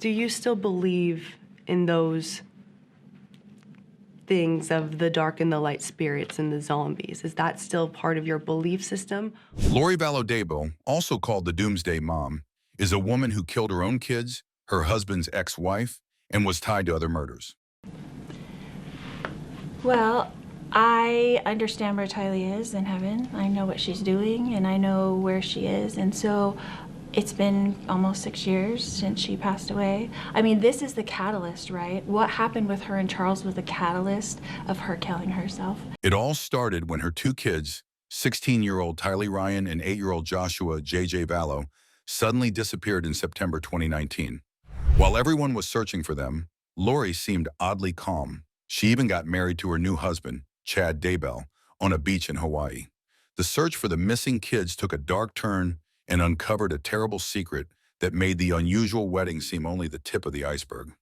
Do you still believe in those things of the dark and the light spirits and the zombies? Is that still part of your belief system? Lori Vallow Daybell, also called the Doomsday Mom, is a woman who killed her own kids, her husband's ex-wife, and was tied to other murders. Well, I understand where Tylee is in heaven. I know what she's doing, and I know where she is. And so it's been almost 6 years since she passed away. I mean, this is the catalyst, right? What happened with her and Charles was the catalyst of her killing herself. It all started when her two kids, 16-year-old Tylee Ryan and 8-year-old Joshua J.J. Vallow, suddenly disappeared in September 2019. While everyone was searching for them, Lori seemed oddly calm. She even got married to her new husband, Chad Daybell, on a beach in Hawaii. The search for the missing kids took a dark turn and uncovered a terrible secret that made the unusual wedding seem only the tip of the iceberg.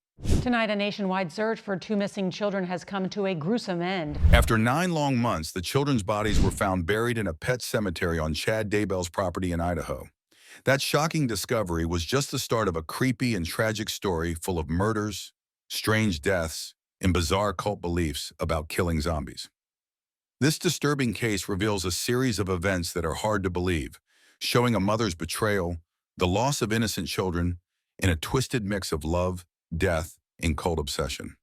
Tonight, a nationwide search for two missing children has come to a gruesome end. After 9 long months, the children's bodies were found buried in a pet cemetery on Chad Daybell's property in Idaho. That shocking discovery was just the start of a creepy and tragic story full of murders, strange deaths, and bizarre cult beliefs about killing zombies. This disturbing case reveals a series of events that are hard to believe, showing a mother's betrayal, the loss of innocent children, and a twisted mix of love, death, and cult obsession.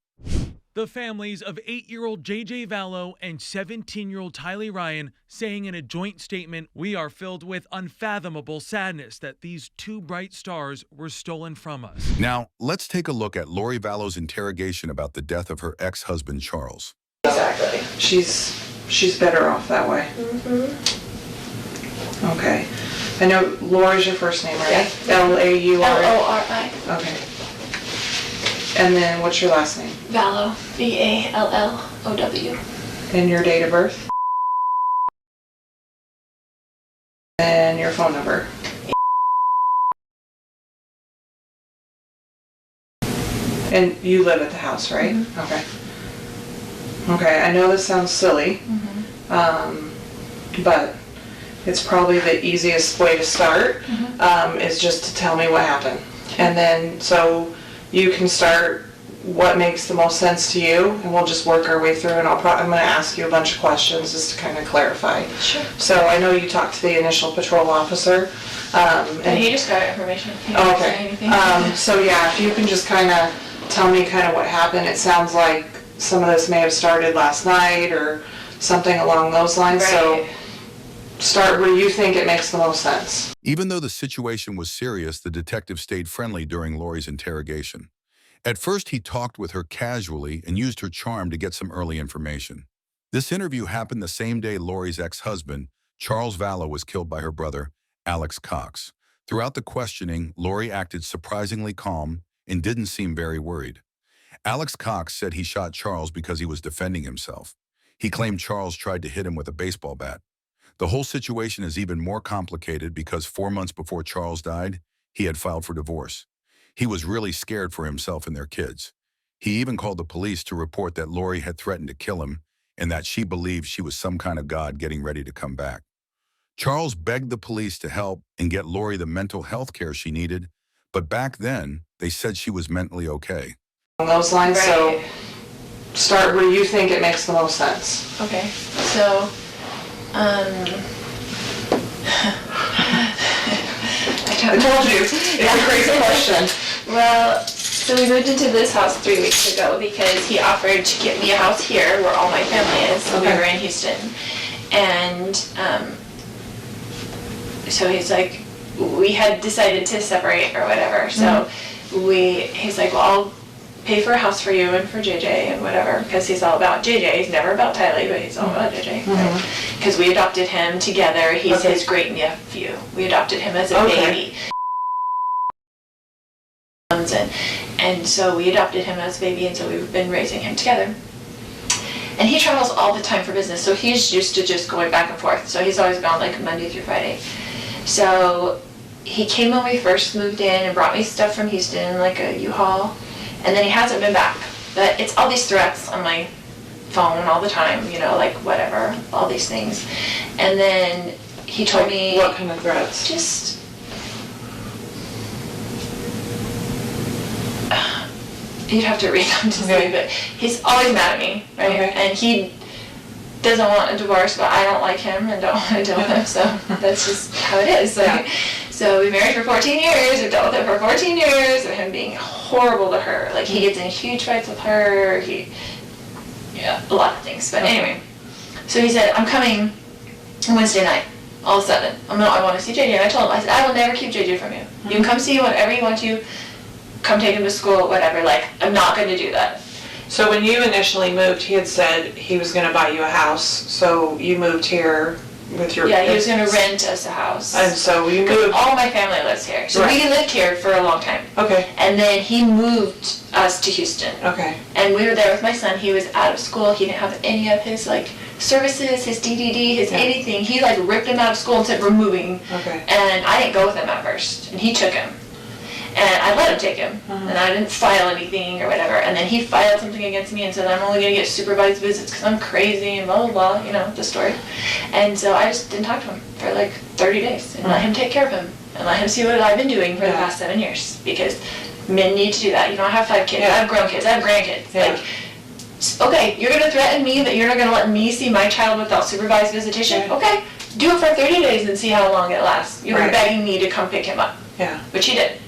The families of 8-year-old J.J. Vallow and 17-year-old Tylee Ryan saying in a joint statement, "We are filled with unfathomable sadness that these two bright stars were stolen from us." Now, let's take a look at Lori Vallow's interrogation about the death of her ex-husband, Charles. Exactly. She's better off that way. Okay. I know Lori's your first name, right? Yeah. L-A-U-R? L-O-R-I. Okay. And then what's your last name? Vallow. V-A-L-L-O-W. And your date of birth? And your phone number? And you live at the house, right? Okay. Okay, I know this sounds silly, but it's probably the easiest way to start, is just to tell me what happened. And then, so you can start what makes the most sense to you, and we'll just work our way through, and I'm going to ask you a bunch of questions just to kind of clarify. Sure. So I know you talked to the initial patrol officer. And he just got information. He didn't say anything. So yeah, if you can just kind of tell me kind of what happened. It sounds like some of this may have started last night or something along those lines. Right. So start where you think it makes the most sense. Even though the situation was serious, the detective stayed friendly during Lori's interrogation. At first, he talked with her casually and used her charm to get some early information. This interview happened the same day Lori's ex-husband, Charles Vallow, was killed by her brother, Alex Cox. Throughout the questioning, Lori acted surprisingly calm and didn't seem very worried. Alex Cox said he shot Charles because he was defending himself. He claimed Charles tried to hit him with a baseball bat. The whole situation is even more complicated because 4 months before Charles died, he had filed for divorce. He was really scared for himself and their kids. He even called the police to report that Lori had threatened to kill him and that she believed she was some kind of god getting ready to come back. Charles begged the police to help and get Lori the mental health care she needed, but back then, they said she was mentally okay. Along those lines, Right. So start where you think it makes the most sense. Okay. So, I told you, it's a crazy question. well, so we moved into this house 3 weeks ago because he offered to get me a house here where all my family is. So we Okay. were in Houston. And so he's like, we had decided to separate or whatever. So he's like, well, I'll pay for a house for you and for JJ and whatever, because he's all about JJ. He's never about Tylee, but he's all about JJ. Because we adopted him together. He's his great nephew. We adopted him as a baby. And so we adopted him as a baby, and so we've been raising him together. And he travels all the time for business, so he's used to just going back and forth. So he's always gone like Monday through Friday. So he came when we first moved in and brought me stuff from Houston, like a U-Haul, and then he hasn't been back. But it's all these threats on my phone all the time, you know, like whatever, all these things. And then he told me... What kind of threats? Just... you'd have to read them to see, but he's always mad at me, right? Okay. And he doesn't want a divorce, but I don't like him and don't want to deal with him, so that's just how it is. Like, so we married for 14 years, we dealt with it for 14 years, of him being horrible to her. Like, he gets in huge fights with her, a lot of things. But anyway, so he said, I'm coming Wednesday night, all of a sudden. I want to see JJ, and I told him, I said, I will never keep JJ from you. You can come see him whenever you want to, come take him to school, whatever, like, I'm not going to do that. So when you initially moved, he had said he was going to buy you a house, so you moved here with your... Yeah, he was going to rent us a house. And so you moved... All my family lives here. So we lived here for a long time. Okay. And then he moved us to Houston. Okay. And we were there with my son. He was out of school. He didn't have any of his, like, services, his DDD, his anything. He, like, ripped him out of school and said, we're moving. Okay. And I didn't go with him at first. And he took him. And I let him take him, and I didn't file anything or whatever. And then he filed something against me and said, I'm only going to get supervised visits because I'm crazy and blah, blah, blah, you know, the story. And so I just didn't talk to him for like 30 days and let him take care of him and let him see what I've been doing for the past 7 years, because men need to do that. You know, I have 5 kids, I have grown kids, I have grandkids. Like, okay, you're going to threaten me that you're not going to let me see my child without supervised visitation? Okay, do it for 30 days and see how long it lasts. You're begging me to come pick him up. Yeah. Which he did.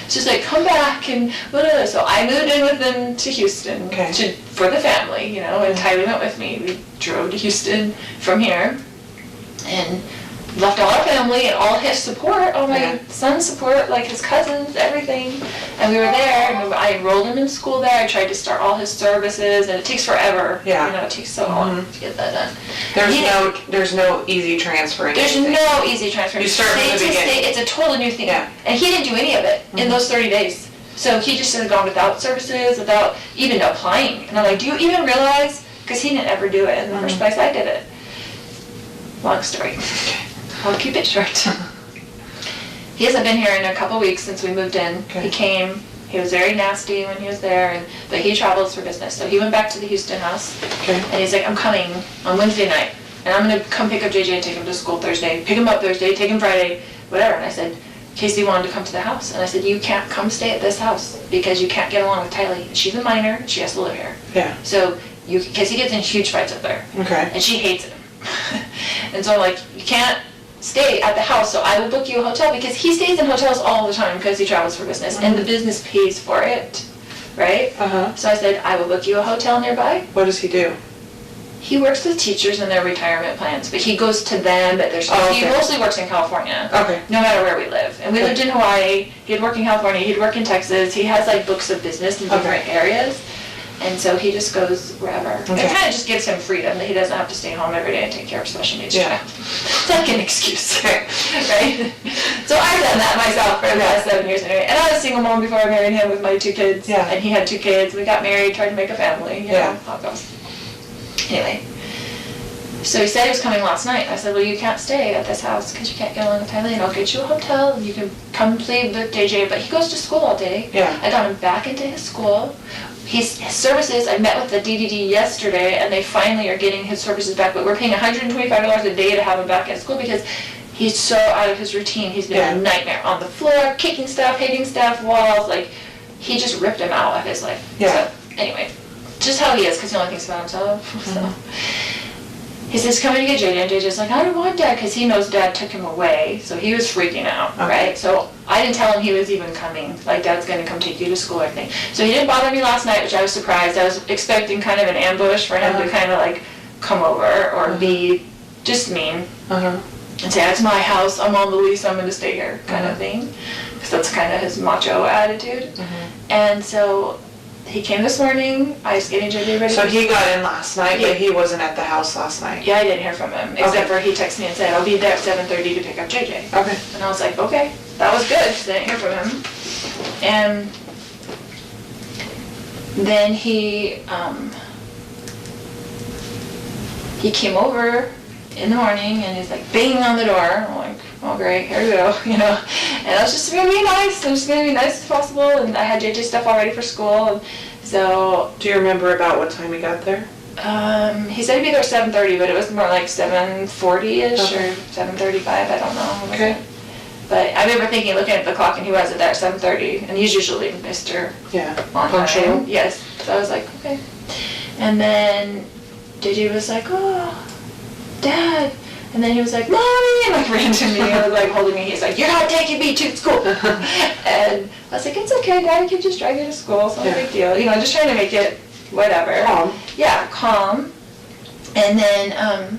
It's just like, come back and whatever. So I moved in with them to Houston for the family, you know, and Tyler went with me. We drove to Houston from here and left all our family and all his support, all my son's support, like his cousins, everything. And we were there, and I enrolled him in school there. I tried to start all his services, and it takes forever. Yeah. You know, it takes so long to get that done. There's no easy transferring. There's no easy transfer. You start from the beginning. It's a total new thing. Yeah. And he didn't do any of it in those 30 days. So he just had gone without services, without even applying. And I'm like, do you even realize? Because he didn't ever do it in the first place. I did it. Long story. I'll keep it short. He hasn't been here in a couple weeks since we moved in. He came. He was very nasty when he was there, but he travels for business. So he went back to the Houston house, and he's like, I'm coming on Wednesday night, and I'm going to come pick up JJ and take him to school Thursday, pick him up Thursday, take him Friday, whatever. And I said, Casey wanted to come to the house, and I said, you can't come stay at this house because you can't get along with Tylee. She's a minor. She has to live here. Yeah. So because he gets in huge fights up there. Okay. And she hates him. And so I'm like, you can't stay at the house, so I will book you a hotel, because he stays in hotels all the time because he travels for business, and the business pays for it, right? So I said, I will book you a hotel nearby. What does he do? He works with teachers in their retirement plans, but he goes to them at their school. He mostly works in California, no matter where we live. And we lived in Hawaii, he'd work in California, he'd work in Texas, he has like books of business in different areas. And so he just goes wherever. It kind of just gives him freedom that he doesn't have to stay home every day and take care of special needs child. It's like an excuse, right? So I've done that myself for the last 7 years anyway. And I was a single mom before I married him with my 2 kids. And he had 2 kids. We got married, tried to make a family. You know how it goes. Anyway. So he said he was coming last night. I said, well, you can't stay at this house because you can't get along with Tylee. I'll get you a hotel and you can come play with JJ. But he goes to school all day. I got him back into his school. His services, I met with the DDD yesterday, and they finally are getting his services back, but we're paying $125 a day to have him back at school because he's so out of his routine. He's been a nightmare on the floor, kicking stuff, hitting stuff, walls, like, he just ripped him out of his life. So, anyway, just how he is, because he only thinks about himself, so. He says, come in to get JJ, and JJ's like, I don't want Dad, because he knows Dad took him away, so he was freaking out, right? So I didn't tell him he was even coming, like Dad's going to come take you to school or anything. So he didn't bother me last night, which I was surprised. I was expecting kind of an ambush for him to kind of like come over or be just mean and say, it's my house, I'm on the lease, I'm going to stay here kind of thing, because that's kind of his macho attitude. And so he came this morning. I was getting JJ ready. So he got in last night, but he wasn't at the house last night. Yeah, I didn't hear from him, except for he texted me and said, I'll be there at 7:30 to pick up JJ. And I was like, okay, that was good, because I didn't hear from him. And then he came over in the morning, and he's like banging on the door. I'm like, oh great, here we go, you know. And I was just gonna be nice. I'm just gonna be nice as possible. And I had JJ stuff all ready for school. And so. Do you remember about what time he got there? He said he'd be there at 7:30, but it was more like 7:40ish or 7:35. I don't know. But I remember thinking, looking at the clock, and he wasn't there at 7:30, and he's usually Mr. On Punctual. time. Yes. So I was like, okay. And then JJ was like, oh, Dad. And then he was like, Mommy, and like ran to me and like holding me. He's like, you're not taking me to school. And I was like, it's okay, Daddy can just drive you to school. It's not a big deal. You know, just trying to make it whatever. Calm. Yeah, calm. And then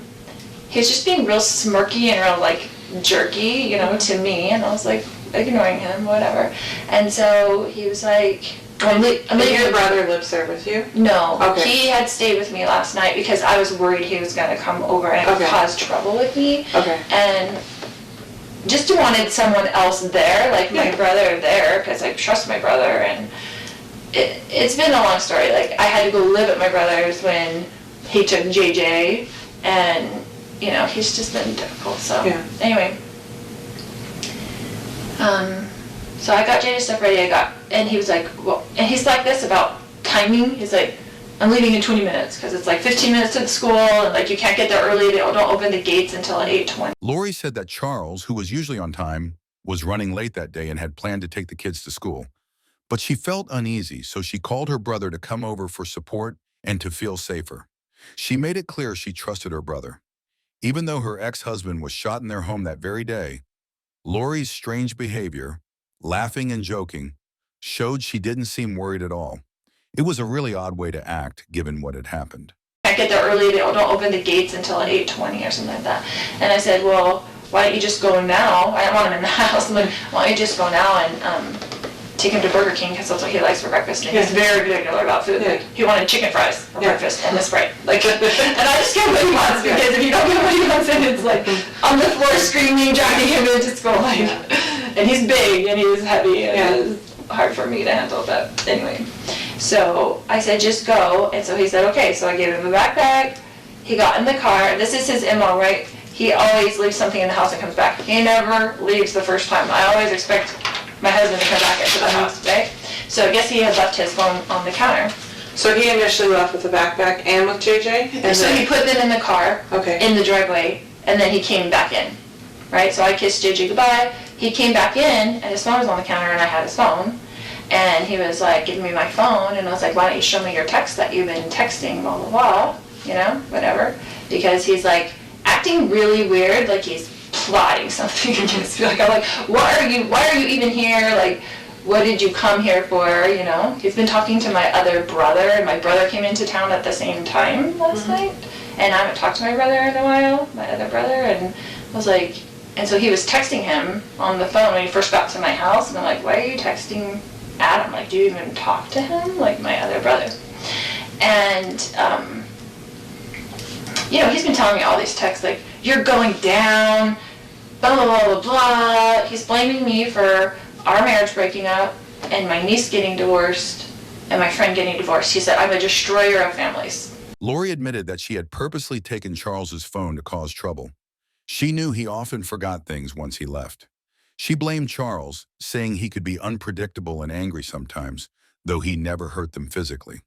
he was just being real smirky and real like jerky, you know, to me. And I was like ignoring him, whatever. And so he was like, I'm leaving. Your brother lives there with you? No, Okay. he had stayed with me last night because I was worried he was going to come over and cause trouble with me. Okay. And just wanted someone else there, like my brother there, because I trust my brother. And it's been a long story. Like, I had to go live at my brother's when he took JJ, and, you know, he's just been difficult. So, anyway. So I got JJ's stuff ready, and he was like, well, and he's like this about timing. He's like, I'm leaving in 20 minutes, because it's like 15 minutes to the school, and like you can't get there early, they don't open the gates until 8:20. Lori said that Charles, who was usually on time, was running late that day and had planned to take the kids to school. But she felt uneasy, so she called her brother to come over for support and to feel safer. She made it clear she trusted her brother. Even though her ex-husband was shot in their home that very day, Lori's strange behavior, laughing and joking, showed she didn't seem worried at all. It was a really odd way to act, given what had happened. Can't get there early, they don't open the gates until 8:20 or something like that. And I said, well, why don't you just go now? I don't want him in the house. I'm like, why don't you just go now and take him to Burger King, because that's what he likes for breakfast. And he's very particular about food. Like, he wanted chicken fries for breakfast and a Sprite. Like, and I just give him what he wants, because if you don't give him what he wants, then it's like on the floor screaming, dragging him into school. Like, and he's big and he's heavy and it's hard for me to handle. But anyway, so I said, just go. And so he said, okay. So I gave him a backpack. He got in the car. This is his MO, right? He always leaves something in the house and comes back. He never leaves the first time. I always expect my husband to come back into the house, right? So I guess he had left his phone on the counter. So he initially left with the backpack and with JJ? And so he put them in the car, in the driveway, and then he came back in, right? So I kissed JJ goodbye. He came back in, and his phone was on the counter, and I had his phone. And he was like, giving me my phone, and I was like, why don't you show me your text that you've been texting, blah, blah, blah, you know, whatever. Because he's like acting really weird, like he's plotting something against me. Like, I'm like, why are you even here? Like, what did you come here for, you know? He's been talking to my other brother, and my brother came into town at the same time last night. And I haven't talked to my brother in a while, my other brother, and I was like, and so he was texting him on the phone when he first got to my house, and I'm like, why are you texting Adam? Like, do you even talk to him? Like, my other brother. And, you know, he's been telling me all these texts, like, you're going down, blah, blah, blah, blah, blah. He's blaming me for our marriage breaking up, and my niece getting divorced, and my friend getting divorced. He said, I'm a destroyer of families. Lori admitted that she had purposely taken Charles's phone to cause trouble. She knew he often forgot things once he left. She blamed Charles, saying he could be unpredictable and angry sometimes, though he never hurt them physically.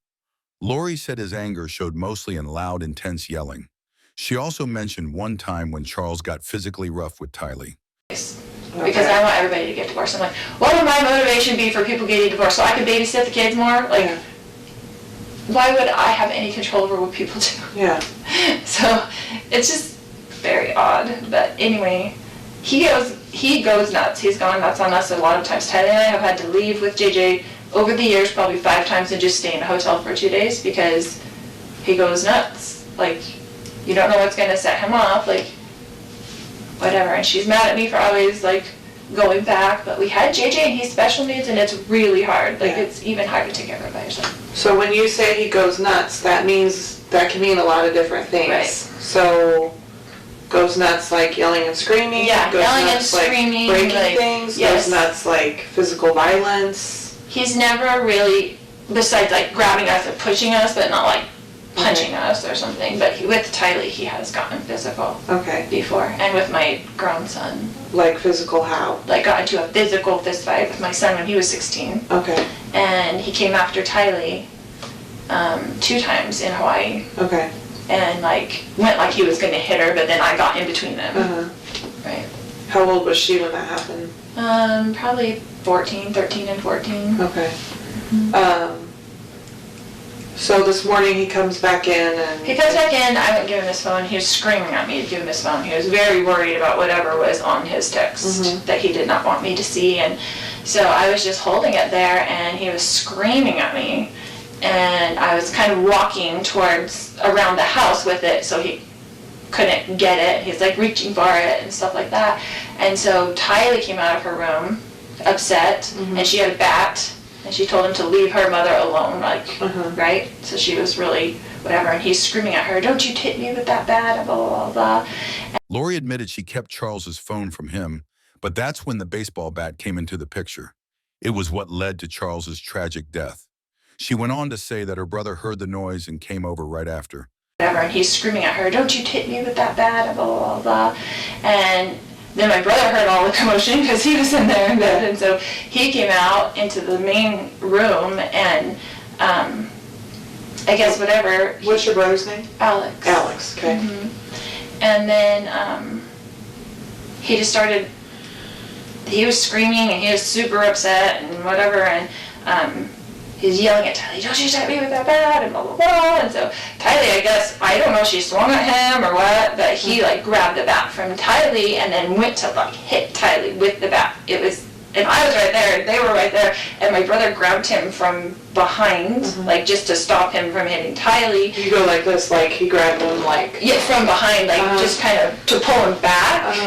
Lori said his anger showed mostly in loud, intense yelling. She also mentioned one time when Charles got physically rough with Tylee. Because I want everybody to get divorced. I'm like, what would my motivation be for people getting divorced? So I could babysit the kids more? Like, why would I have any control over what people do? Yeah. So it's just very odd. But anyway, he goes nuts. He's gone nuts on us a lot of times. Tylee and I have had to leave with JJ over the years probably 5 times and just stay in a hotel for 2 days because he goes nuts. Like, you don't know what's going to set him off. Like, whatever. And she's mad at me for always, like, going back. But we had JJ and he's special needs and it's really hard. Like, it's even hard to take care of it by yourself. So when you say he goes nuts, that can mean a lot of different things. Right. So goes nuts like yelling and screaming. Yeah, goes yelling nuts and screaming. Like breaking like, things. Yes. Goes nuts like physical violence. He's never really, besides like grabbing us or pushing us, but not like punching us or something. But with Tylee, he has gotten physical before. And with my grown son. Like physical how? Like got into a physical fist fight with my son when he was 16. Okay. And he came after Tylee 2 times in Hawaii. Okay. And like went like he was going to hit her, but then I got in between them. Right. How old was she when that happened? Probably 13 and 14. Okay. So this morning he comes back in and... He comes back in, I wouldn't give him his phone. He was screaming at me to give him his phone. He was very worried about whatever was on his text that he did not want me to see. And so I was just holding it there, and he was screaming at me. And I was kind of walking around the house with it, so he couldn't get it. He's like reaching for it and stuff like that. And so Tylee came out of her room upset, and she had a bat. And she told him to leave her mother alone, right? So she was really whatever, and he's screaming at her, "Don't you hit me with that bat," blah, blah, blah, blah. Lori admitted she kept Charles's phone from him, but that's when the baseball bat came into the picture. It was what led to Charles's tragic death. She went on to say that her brother heard the noise and came over right after. Whatever, and he's screaming at her, "Don't you hit me with that bat," blah, blah, blah, blah. And then my brother heard all the commotion because he was in there in bed, and so he came out into the main room, and I guess whatever. What's your brother's name? Alex. Alex, okay. And then he just started, he was screaming, and he was super upset and whatever, and he's yelling at Tylee, "Don't you hit me with that bat," and blah, blah, blah. And so Tylee, I guess, I don't know if she swung at him or what, but he like grabbed the bat from Tylee and then went to like hit Tylee with the bat. It was, and I was right there, they were right there, and my brother grabbed him from behind, like just to stop him from hitting Tylee. You go like this, like he grabbed him like... Yeah, from behind, like just kind of to pull him back.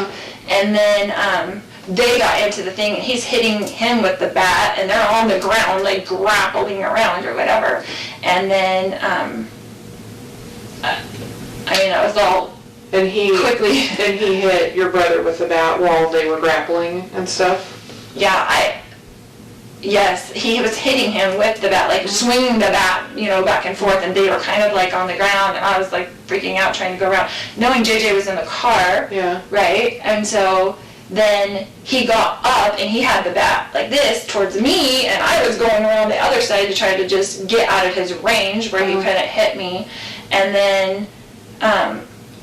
And then they got into the thing, and he's hitting him with the bat, and they're on the ground, like grappling around or whatever. And then, I mean, that was all And he quickly. And he hit your brother with the bat while they were grappling and stuff? Yeah, yes, he was hitting him with the bat, like swinging the bat, back and forth, and they were kind of like on the ground, and I was like freaking out trying to go around, knowing JJ was in the car, right? And so then he got up and he had the bat like this towards me, and I was going around the other side to try to just get out of his range where he couldn't hit me. And then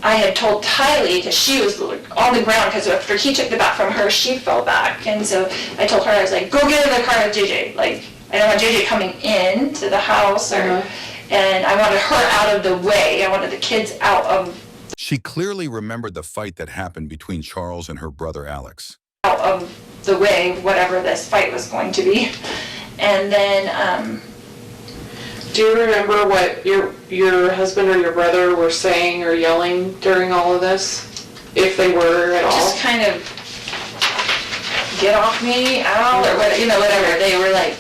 I had told Tylee, because she was on the ground, because after he took the bat from her, she fell back. And so I told her, I was like, "Go get in the car with JJ. Like, I don't want JJ coming in to the house, and I wanted her out of the way. I wanted the kids out of..." She clearly remembered the fight that happened between Charles and her brother Alex. Out of the way, whatever this fight was going to be. And then, do you remember what your husband or your brother were saying or yelling during all of this? If they were at all? just kind of, "Get off me, out," or whatever. They were like,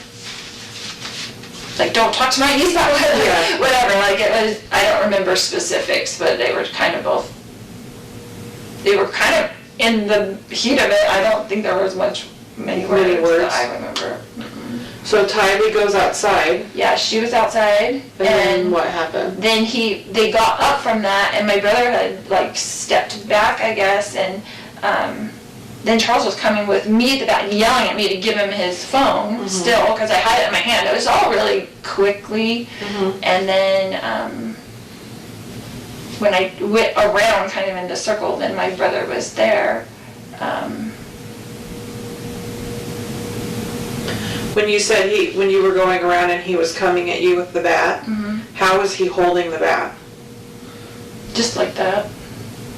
"Don't talk to my niece that way," whatever. Like, it was, I don't remember specifics, but they were kind of both, they were kind of in the heat of it. I don't think there was many words that I remember. So Tylee goes outside. Yeah, she was outside. And then what happened? Then they got up from that, and my brother had like stepped back, I guess, and then Charles was coming with me at the back, yelling at me to give him his phone still, because I had it in my hand. It was all really quickly. And then when I went around kind of in the circle, then my brother was there. When you said when you were going around and he was coming at you with the bat, how was he holding the bat? Just like that,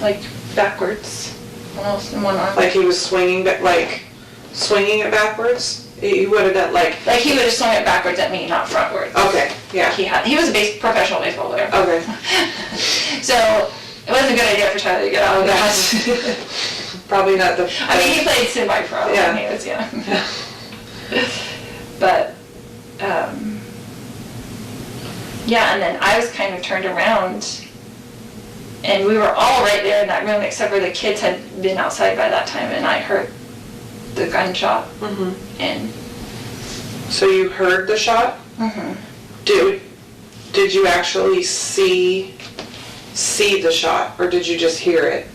like backwards, almost in one arm. Like he was swinging it backwards? He would have done like he would have swung it backwards at me, not frontwards. Okay, yeah. He was a professional baseball player. Okay. So it wasn't a good idea for Tylee to get out of that. Probably not the... I mean, he played semi-pro when he was young. But, yeah, and then I was kind of turned around, and we were all right there in that room, except for the kids had been outside by that time, and I heard the gunshot. And so you heard the shot? Did you actually see the shot, or did you just hear it?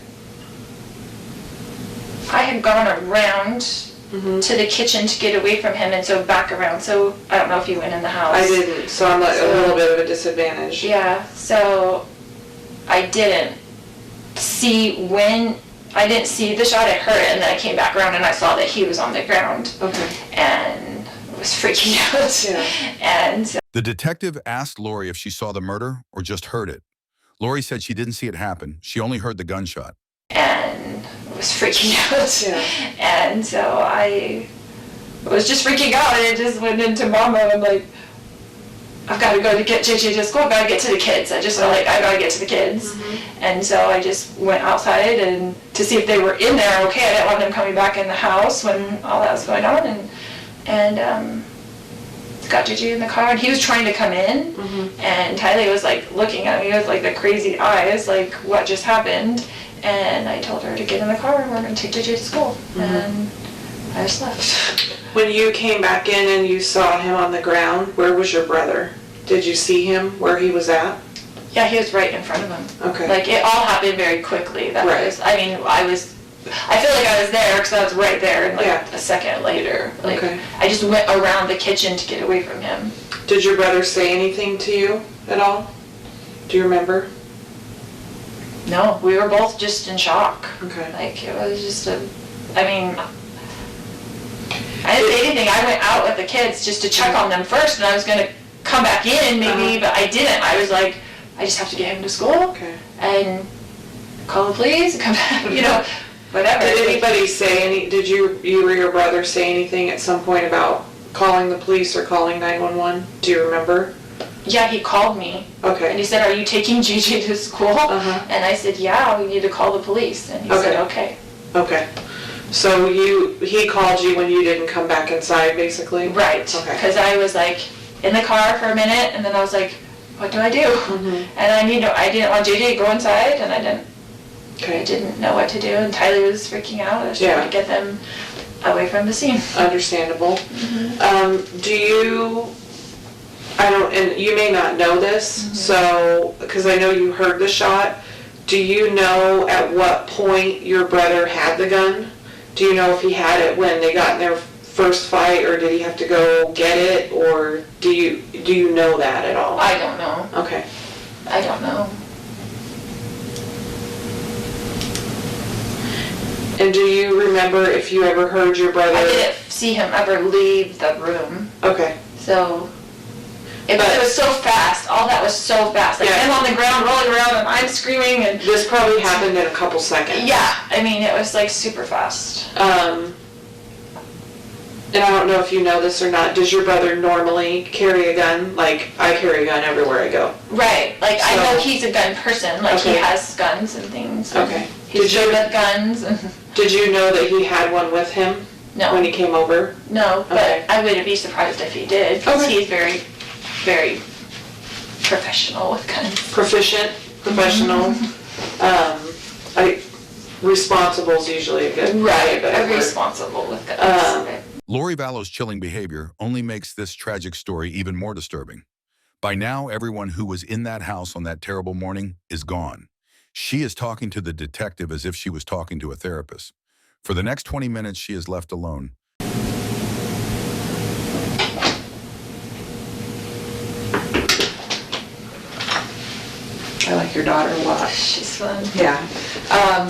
I had gone around to the kitchen to get away from him, and so back around. So I don't know if he went in the house. I didn't, so I'm like a little bit of a disadvantage. Yeah, so I didn't see when I didn't see the shot, I heard it, and then I came back around and I saw that he was on the ground. Okay. And was freaking out. Yeah. And The detective asked Lori if she saw the murder or just heard it. Lori said she didn't see it happen. She only heard the gunshot. and was freaking out. Yeah. And so I was just freaking out, and it just went into mom mode. I'm like, I've got to go to get JJ to school. I've got to get to the kids. I just felt like I got to get to the kids. And so I just went outside and to see if they were in there okay. I didn't want them coming back in the house when all that was going on. And got JJ in the car, and he was trying to come in, and Tylee was like looking at me with like the crazy eyes, like what just happened. And I told her to get in the car and we're going to take JJ to school. And I just left. When you came back in and you saw him on the ground, where was your brother? Did you see him where he was at? Yeah, he was right in front of him. Okay. Like it all happened very quickly. That Right. was, I mean, I feel like I was there because I was right there, and like Yeah. a second later, like Okay. I just went around the kitchen to get away from him. Did your brother say anything to you at all? Do you remember? No, we were both just in shock. Okay. Like it was just I mean, I didn't say anything. I went out with the kids just to check on them first, and I was gonna come back in maybe, but I didn't. I was like, I just have to get him to school Okay. and call the police and come back, you know, whatever. Did anybody say did you or your brother say anything at some point about calling the police or calling 911? Do you remember? Yeah, he called me. Okay. And he said, "Are you taking JJ to school?" And I said, "Yeah, we need to call the police." And he said, "Okay." Okay. So he called you when you didn't come back inside, basically? Right. Okay. Because I was like in the car for a minute, and then I was like, "What do I do?" And I didn't want JJ to go inside, and I Okay. didn't know what to do. And Tylee was freaking out. I was trying to get them away from the scene. Understandable. And you may not know this, so, because I know you heard the shot, do you know at what point your brother had the gun? Do you know if he had it when they got in their first fight, or did he have to go get it, or do you know that at all? I don't know. Okay. I don't know. And do you remember if you ever heard your brother? I didn't see him ever leave the room. Okay. So it was so fast. All that was so fast. Like him on the ground, rolling around, and I'm screaming. And This probably happened in a couple seconds. yeah, I mean, it was like super fast. And I don't know if you know this or not, does your brother normally carry a gun? Like, I carry a gun everywhere I go. Right. Like I So- know he's a gun person. Like he Okay. has guns and things. and Okay. He's good with guns. And Did you know that he had one with him when he no, came over? no. But Okay. I wouldn't be surprised if he did, because Okay. he's very, very professional with guns. Proficient, professional. Responsible is usually a good Right. but Very responsible with guns. Right. Lori Vallow's chilling behavior only makes this tragic story even more disturbing. By now, everyone who was in that house on that terrible morning is gone. She is talking to the detective as if she was talking to a therapist. For the next 20 minutes, she is left alone. I like your daughter a lot. She's fun. Yeah.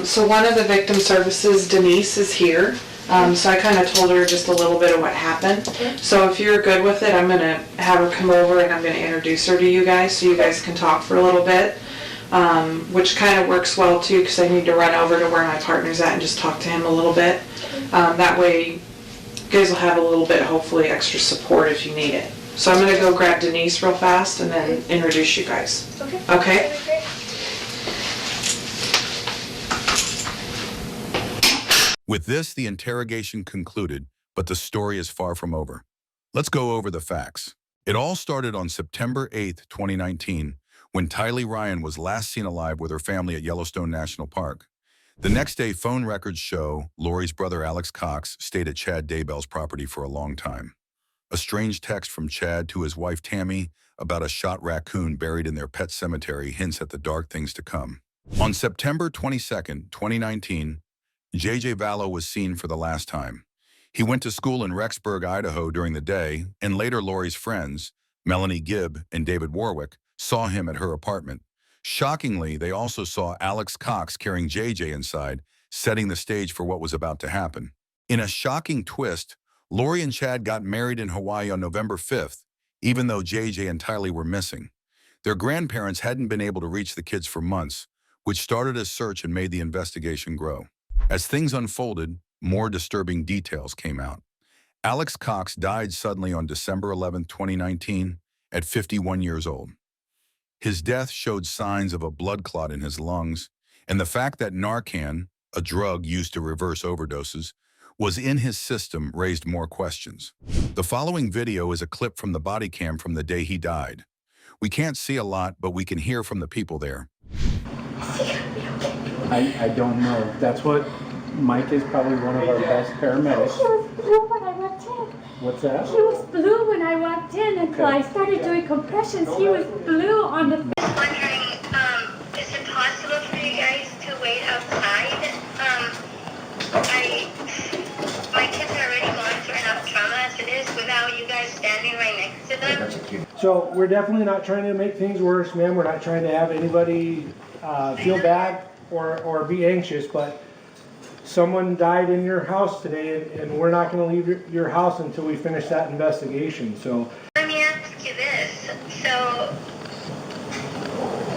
So one of the victim services, Denise, is here. So I kind of told her just a little bit of what happened. So if you're good with it, I'm going to have her come over and I'm going to introduce her to you guys so you guys can talk for a little bit, which kind of works well too, because I need to run over to where my partner's at and just talk to him a little bit. That way you guys will have a little bit, hopefully, extra support if you need it. So I'm going to go grab Denise real fast and then introduce you guys. Okay. Okay? That'd be great. With this, the interrogation concluded, but the story is far from over. Let's go over the facts. It all started on September 8th, 2019, when Tylee Ryan was last seen alive with her family at Yellowstone National Park. The next day, phone records show Lori's brother Alex Cox stayed at Chad Daybell's property for a long time. A strange text from Chad to his wife Tammy about a shot raccoon buried in their pet cemetery hints at the dark things to come. On September 22nd, 2019, JJ Vallow was seen for the last time. He went to school in Rexburg, Idaho during the day, and later Lori's friends, Melanie Gibb and David Warwick, saw him at her apartment. Shockingly, they also saw Alex Cox carrying JJ inside, setting the stage for what was about to happen. In a shocking twist, Lori and Chad got married in Hawaii on November 5th, even though JJ and Tylee were missing. Their grandparents hadn't been able to reach the kids for months, which started a search and made the investigation grow. As things unfolded, more disturbing details came out. Alex Cox died suddenly on December 11, 2019, at 51 years old. His death showed signs of a blood clot in his lungs, and the fact that Narcan, a drug used to reverse overdoses, was in his system raised more questions. The following video is a clip from the body cam from the day he died. We can't see a lot, but we can hear from the people there. I don't know. That's what Mike is probably one of our best paramedics. He was blue when I walked in. What's that? He was blue when I walked in until I started doing compressions. He was blue on the. Wondering, is it possible for you guys to wait outside? My kids are already going through enough trauma as it is without you guys standing right next to them. So we're definitely not trying to make things worse, ma'am. We're not trying to have anybody feel bad or be anxious, but someone died in your house today, and we're not going to leave your house until we finish that investigation. So let me ask you this. So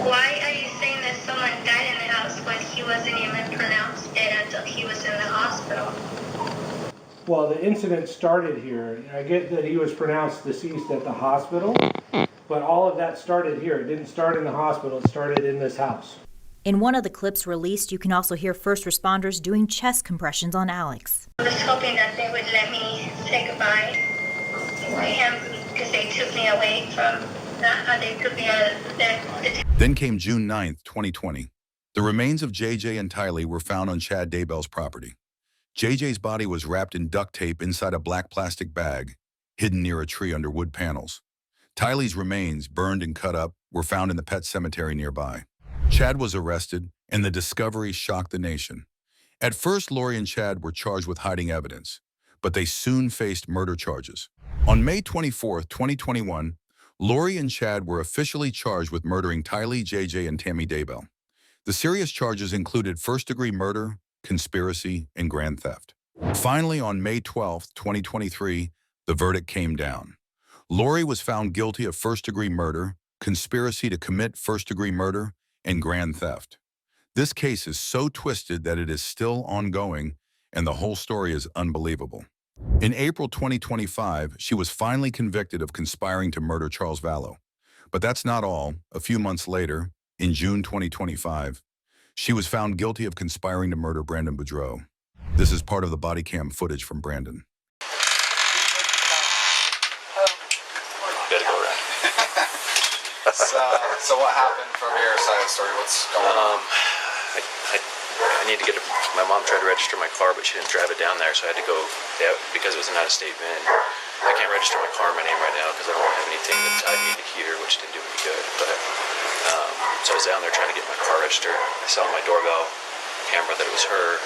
why are you saying that someone died in the house when he wasn't even pronounced dead until he was in the hospital? well, the incident started here. I get that he was pronounced deceased at the hospital, but all of that started here. It didn't start in the hospital, it started in this house. In one of the clips released, you can also hear first responders doing chest compressions on Alex. I was hoping that they would let me say goodbye to him because they took me away from they took me out of the Then came June 9th, 2020. The remains of JJ and Tylee were found on Chad Daybell's property. JJ's body was wrapped in duct tape inside a black plastic bag, hidden near a tree under wood panels. Tylee's remains, burned and cut up, were found in the pet cemetery nearby. Chad was arrested, and the discovery shocked the nation. At first, Lori and Chad were charged with hiding evidence, but they soon faced murder charges. On May 24, 2021, Lori and Chad were officially charged with murdering Tylee, JJ, and Tammy Daybell. The serious charges included first-degree murder, conspiracy, and grand theft. Finally, on May 12, 2023, the verdict came down. Lori was found guilty of first-degree murder, conspiracy to commit first-degree murder, and grand theft. This case is so twisted that it is still ongoing, and the whole story is unbelievable. In April 2025, she was finally convicted of conspiring to murder Charles Vallow. But that's not all. A few months later, in June 2025, she was found guilty of conspiring to murder Brandon Boudreau. This is part of the body cam footage from Brandon. So what happened from your side of the story? What's going on? I need to get my mom tried to register my car, but she didn't drive it down there, so I had to go because it was an out-of-state VIN. I can't register my car in my name right now because I don't have anything that tied me to here, which didn't do any good. But so I was down there trying to get my car registered. I saw on my doorbell camera that it was her.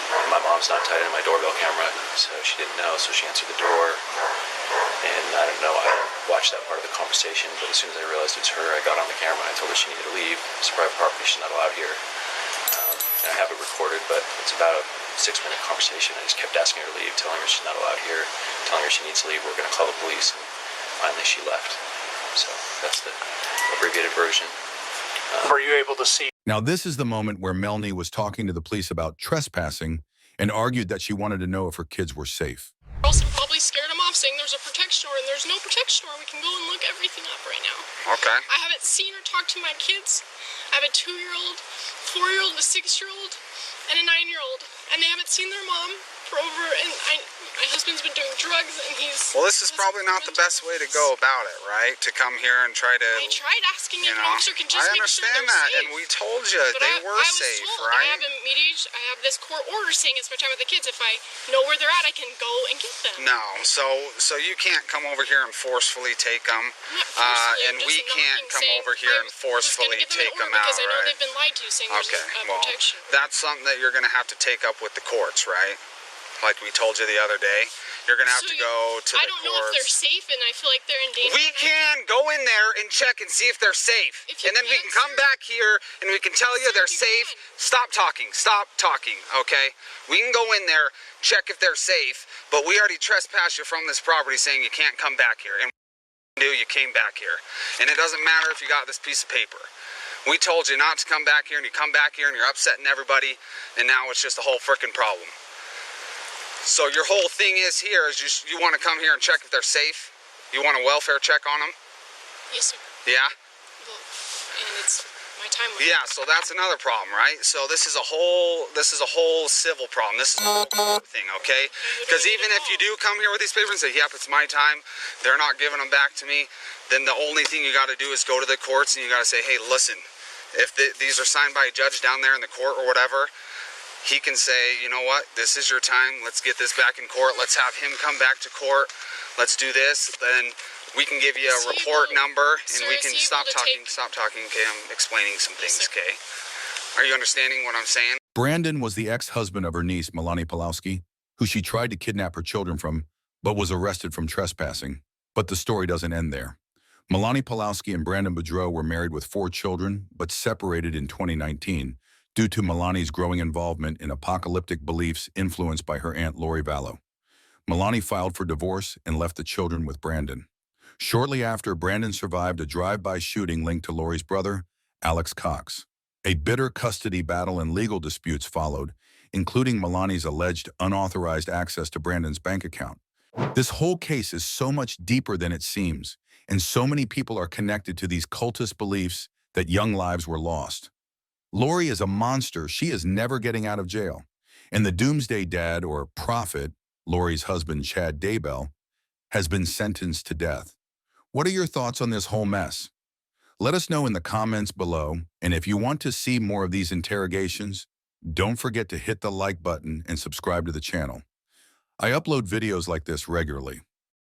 And my mom's not tied into my doorbell camera, so she didn't know. So she answered the door, and I don't know. I didn't watch that part of the conversation, but as soon as I realized it was her, I got on the camera. I told her she needed to leave. It's private property. She's not allowed here. And I have it recorded, but it's about a 6-minute conversation. I just kept asking her to leave, telling her she's not allowed here, telling her she needs to leave. We're going to call the police. And finally, she left. So that's the abbreviated version. Were you able to see? Now, this is the moment where Melanie was talking to the police about trespassing and argued that she wanted to know if her kids were safe. Girls have probably scared them off, saying there's a protection order, and there's no protection order. We can go and look everything up right now. Okay. I haven't seen or talked to my kids. I have a 2-year-old, 4-year-old, and a 6-year-old, and a 9-year-old, and they haven't seen their mom for over, and my husband's been doing drugs, and he's... Well, this is probably not the best way to go about it, right? To come here and try to... I tried asking if an officer can just make sure they're I understand that, safe. and we told you they were safe, told, right? I have a mediation, I have this court order saying it's my time with the kids. If I know where they're at, I can go and get them. No, so you can't come over here and forcefully take them, and we can't come over here and forcefully take them out, because I know right? they've been lied to, saying there's a protection. That's something that you're going to have to take up with the courts, right? like we told you the other day. You're gonna have to go to the I don't know if they're courts. safe, and I feel like they're in danger. We can go in there and check and see if they're safe. And then we can come back here and we can tell you they're safe. Stop talking, okay? We can go in there, check if they're safe, but we already trespassed you from this property saying you can't come back here. And you came back here. And it doesn't matter if you got this piece of paper. We told you not to come back here, and you come back here and you're upsetting everybody, and now it's just a whole freaking problem. So your whole thing is here is you want to come here and check if they're safe? You want a welfare check on them? Yes, sir. Yeah? Well, and it's my time. Yeah, so that's another problem, right? So this is a whole civil problem. This is a whole thing, okay? Because even if you do come here with these papers and say, yep, it's my time, they're not giving them back to me, then the only thing you got to do is go to the courts and you got to say, hey, listen, if these are signed by a judge down there in the court or whatever, he can say, you know what, this is your time, let's get this back in court, let's have him come back to court, let's do this, then we can give you a report number, and we can stop talking, okay, I'm explaining some things, okay? Are you understanding what I'm saying? Brandon was the ex-husband of her niece, Melanie Pawlowski, who she tried to kidnap her children from, but was arrested from trespassing. But the story doesn't end there. Melanie Pawlowski and Brandon Boudreau were married with 4 children, but separated in 2019 due to Melanie's growing involvement in apocalyptic beliefs influenced by her aunt Lori Vallow. Melanie filed for divorce and left the children with Brandon. Shortly after, Brandon survived a drive-by shooting linked to Lori's brother, Alex Cox. A bitter custody battle and legal disputes followed, including Melanie's alleged unauthorized access to Brandon's bank account. This whole case is so much deeper than it seems, and so many people are connected to these cultist beliefs that young lives were lost. Lori is a monster. She is never getting out of jail. And the Doomsday Dad, or prophet, Lori's husband, Chad Daybell, has been sentenced to death. What are your thoughts on this whole mess? Let us know in the comments below, and if you want to see more of these interrogations, don't forget to hit the like button and subscribe to the channel. I upload videos like this regularly.